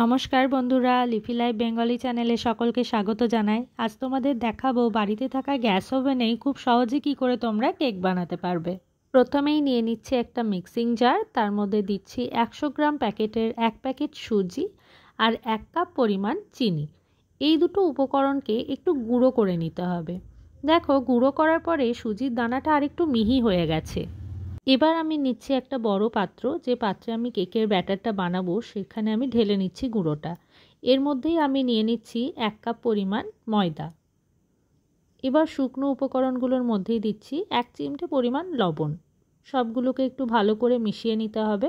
নমস্কার বন্ধুরা, leafy live Bengali চ্যানেলে সকলকে স্বাগত জানাই। আজ তোমাদের দেখাবো বাড়িতে থাকা গ্যাস ওভেনেই খুব সহজে কি করে তোমরা কেক বানাতে পারবে। প্রথমেই নিয়ে নিচ্ছি একটা মিক্সিং জার, তার মধ্যে দিচ্ছি 100 গ্রাম প্যাকেটের 1 প্যাকেট সুজি আর 1 কাপ পরিমাণ চিনি। এই দুটো উপকরণকে একটু গুঁড়ো করে নিতে হবে। দেখো, গুঁড়ো করার পরে সুজির দানাটা আরেকটু মিহি হয়ে গেছে। এবার আমি নিচ্ছি একটা বড় পাত্র, যে পাত্রে আমি কেকের ব্যাটারটা বানাবো সেখানে আমি ঢেলে নিচ্ছি গুঁড়োটা। এর মধ্যেই আমি নিয়ে নিচ্ছি 1 কাপ পরিমাণ ময়দা। এবার শুকনো উপকরণগুলোর মধ্যেই দিচ্ছি 1 চিমটে পরিমাণ লবণ। সবগুলোকে একটু ভালো করে মিশিয়ে নিতে হবে।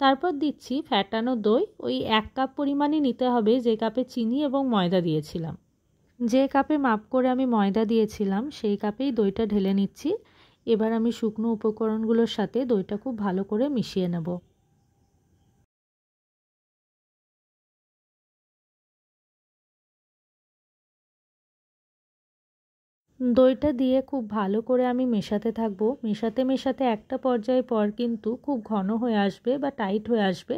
তারপর দিচ্ছি ফ্যাটানো দই। ওই 1 কাপ পরিমাণই নিতে হবে যে কাপে চিনি এবং ময়দা দিয়েছিলাম। যে কাপে মাপ করে আমি ময়দা দিয়েছিলাম সেই কাপেই দইটা ঢেলে নিচ্ছি। এবার আমি শুকনো উপকরণগুলোর সাথে দইটা খুব ভালো করে মিশিয়ে নেব। দইটা দিয়ে খুব ভালো করে আমি মেশাতে থাকবো। মেশাতে মেশাতে একটা পর্যায়ে পর কিন্তু খুব ঘন হয়ে আসবে বা টাইট হয়ে আসবে।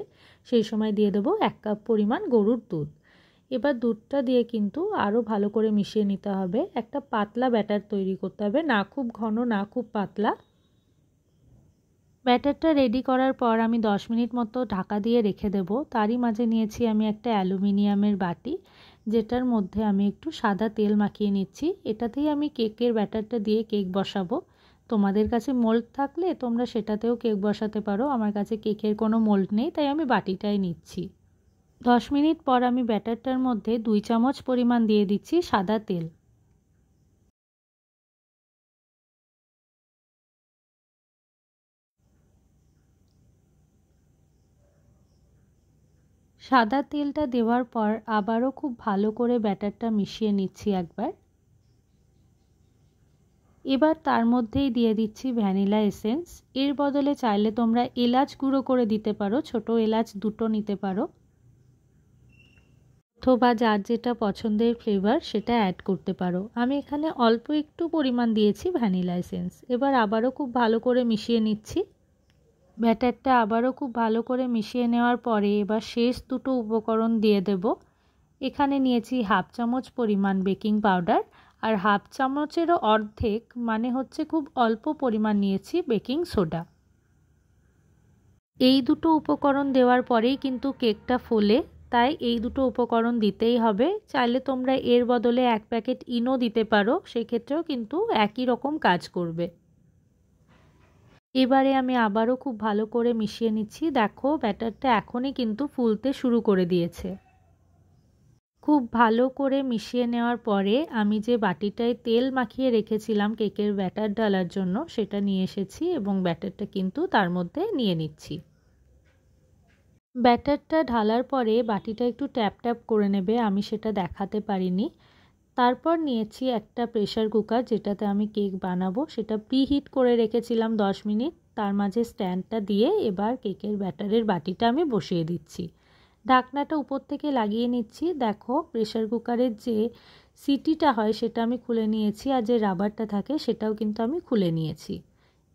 সেই সময় দিয়ে দেবো 1 কাপ পরিমাণ গরুর দুধ। এবার দুধটা দিয়ে কিন্তু আরও ভালো করে মিশিয়ে নিতে হবে। একটা পাতলা ব্যাটার তৈরি করতে হবে, না খুব ঘন না খুব পাতলা। ব্যাটারটা রেডি করার পর আমি 10 মিনিট মতো ঢাকা দিয়ে রেখে দেব। তারই মাঝে নিয়েছি আমি একটা অ্যালুমিনিয়ামের বাটি, যেটার মধ্যে আমি একটু সাদা তেল মাখিয়ে নিচ্ছি। এটাতেই আমি কেকের ব্যাটারটা দিয়ে কেক বসাবো। তোমাদের কাছে মোল্ড থাকলে তোমরা সেটাতেও কেক বসাতে পারো। আমার কাছে কেকের কোনো মোল্ড নেই, তাই আমি বাটিটাই নিচ্ছি। 10 মিনিট পর আমি ব্যাটারটার মধ্যে 2 চামচ পরিমাণ দিয়ে দিচ্ছি সাদা তেল। সাদা তেলটা দেওয়ার পর আবারও খুব ভালো করে ব্যাটারটা মিশিয়ে নিচ্ছি একবার। এবার তার মধ্যেই দিয়ে দিচ্ছি ভ্যানিলা এসেন্স। এর বদলে চাইলে তোমরা এলাচ গুঁড়ো করে দিতে পারো, ছোট এলাচ 2টো নিতে পারো, অথবা যার যেটা পছন্দের ফ্লেভার সেটা অ্যাড করতে পারো। আমি এখানে অল্প একটু পরিমাণ দিয়েছি ভ্যানিলা এসেন্স। এবার আবারও খুব ভালো করে মিশিয়ে নিচ্ছি। ব্যাটারটা আবারও খুব ভালো করে মিশিয়ে নেওয়ার পরে এবার শেষ দুটো উপকরণ দিয়ে দেব। এখানে নিয়েছি 1/2 চামচ পরিমাণ বেকিং পাউডার আর 1/2 চামচেরও অর্ধেক, মানে হচ্ছে খুব অল্প পরিমাণ নিয়েছি বেকিং সোডা। এই দুটো উপকরণ দেওয়ার পরেই কিন্তু কেকটা ফোলে, তাই এই দুটো উপকরণ দিতেই হবে। চাইলে তোমরা এর বদলে 1 প্যাকেট ইনো দিতে পারো, সেক্ষেত্রেও কিন্তু একই রকম কাজ করবে। এবারে আমি আবারও খুব ভালো করে মিশিয়ে নিচ্ছি। দেখো, ব্যাটারটা এখনই কিন্তু ফুলতে শুরু করে দিয়েছে। খুব ভালো করে মিশিয়ে নেওয়ার পরে আমি যে বাটিটায় তেল মাখিয়ে রেখেছিলাম কেকের ব্যাটার ঢালার জন্য সেটা নিয়ে এসেছি এবং ব্যাটারটা কিন্তু তার মধ্যে নিয়ে নিচ্ছি। ব্যাটারটা ঢালার পরে বাটিটা একটু ট্যাপ ট্যাপ করে নেবে, আমি সেটা দেখাতে পারিনি। তারপর নিয়েছি একটা প্রেসার কুকার, যেটাতে আমি কেক বানাবো। সেটা প্রিহিট করে রেখেছিলাম 10 মিনিট। তার মাঝে স্ট্যান্ডটা দিয়ে এবার কেকের ব্যাটারের বাটিটা আমি বসিয়ে দিচ্ছি। ঢাকনাটা উপর থেকে লাগিয়ে নিচ্ছি। দেখো, প্রেসার কুকারের যে সিটিটা হয় সেটা আমি খুলে নিয়েছি, আর যে রাবারটা থাকে সেটাও কিন্তু আমি খুলে নিয়েছি।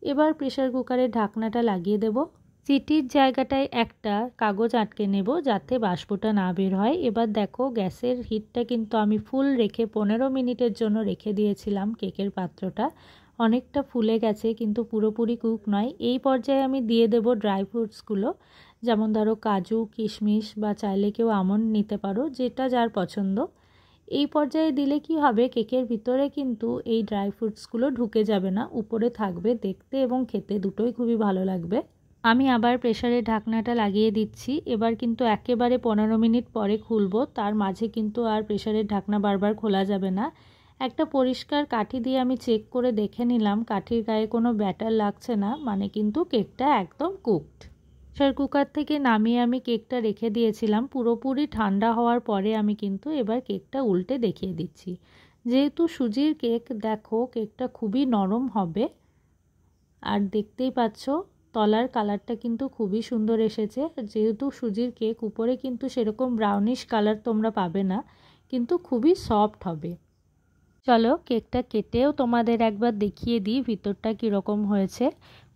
এবার প্রেসার কুকারের ঢাকনাটা লাগিয়ে দেব। সিটির জায়গাটায় একটা কাগজ আটকে নেব যাতে বাষ্পটা না বের হয়। এবার দেখো, গ্যাসের হিটটা কিন্তু আমি ফুল রেখে 15 মিনিটের জন্য রেখে দিয়েছিলাম। কেকের পাত্রটা অনেকটা ফুলে গেছে, কিন্তু পুরোপুরি কুক নয়। এই পর্যায়ে আমি দিয়ে দেব ড্রাই ফ্রুটসগুলো, যেমন ধরো কাজু, কিশমিশ, বা চাইলে কেউ আমন্ড নিতে পারো, যেটা যার পছন্দ। এই পর্যায়ে দিলে কি হবে, কেকের ভিতরে কিন্তু এই ড্রাই ফ্রুটসগুলো ঢুকে যাবে না, উপরে থাকবে। দেখতে এবং খেতে দুটোই খুবই ভালো লাগবে। আমি আবার প্রেসারের ঢাকনাটা লাগিয়ে দিচ্ছি। এবার কিন্তু একেবারে 15 মিনিট পরে খুলবো। তার মাঝে কিন্তু আর প্রেসারের ঢাকনা বারবার খোলা যাবে না। একটা পরিষ্কার কাঠি দিয়ে আমি চেক করে দেখে নিলাম কাঠির গায়ে কোনো ব্যাটার লাগছে না, মানে কিন্তু কেকটা একদম কুকড। প্রেসার কুকার থেকে নামিয়ে আমি কেকটা রেখে দিয়েছিলাম। পুরোপুরি ঠান্ডা হওয়ার পরে আমি কিন্তু এবার কেকটা উল্টে দেখিয়ে দিচ্ছি। যেহেতু সুজির কেক, দেখো কেকটা খুবই নরম হবে। আর দেখতেই পাচ্ছ তলার কালারটা কিন্তু খুবই সুন্দর এসেছে। যেহেতু সুজির কেক, উপরে কিন্তু সেরকম ব্রাউনিশ কালার তোমরা পাবে না, কিন্তু খুবই সফট হবে। চলো কেকটা কেটেও তোমাদের একবার দেখিয়ে দিই ভিতরটা কীরকম হয়েছে।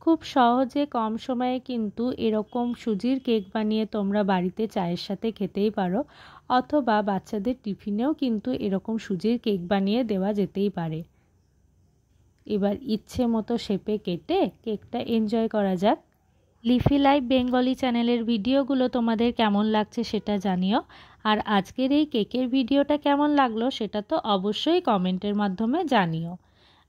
খুব সহজে কম সময়ে কিন্তু এরকম সুজির কেক বানিয়ে তোমরা বাড়িতে চায়ের সাথে খেতেই পারো, অথবা বাচ্চাদের টিফিনেও কিন্তু এরকম সুজির কেক বানিয়ে দেওয়া যেতেই পারে। এবার ইচ্ছে মতো শেপে কেটে কেকটা এনজয় করা যাক। লিফি লাইফ বেঙ্গলি চ্যানেলের ভিডিওগুলো তোমাদের কেমন লাগছে সেটা জানিও। আর আজকের এই কেকের ভিডিওটা কেমন লাগলো সেটা তো অবশ্যই কমেন্টের মাধ্যমে জানিও।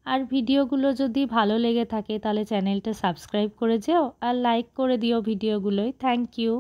আর ভিডিওগুলো যদি ভালো লেগে থাকে তাহলে চ্যানেলটা সাবস্ক্রাইব করে যেও আর লাইক করে দিও ভিডিওগুলোয়। Thank you.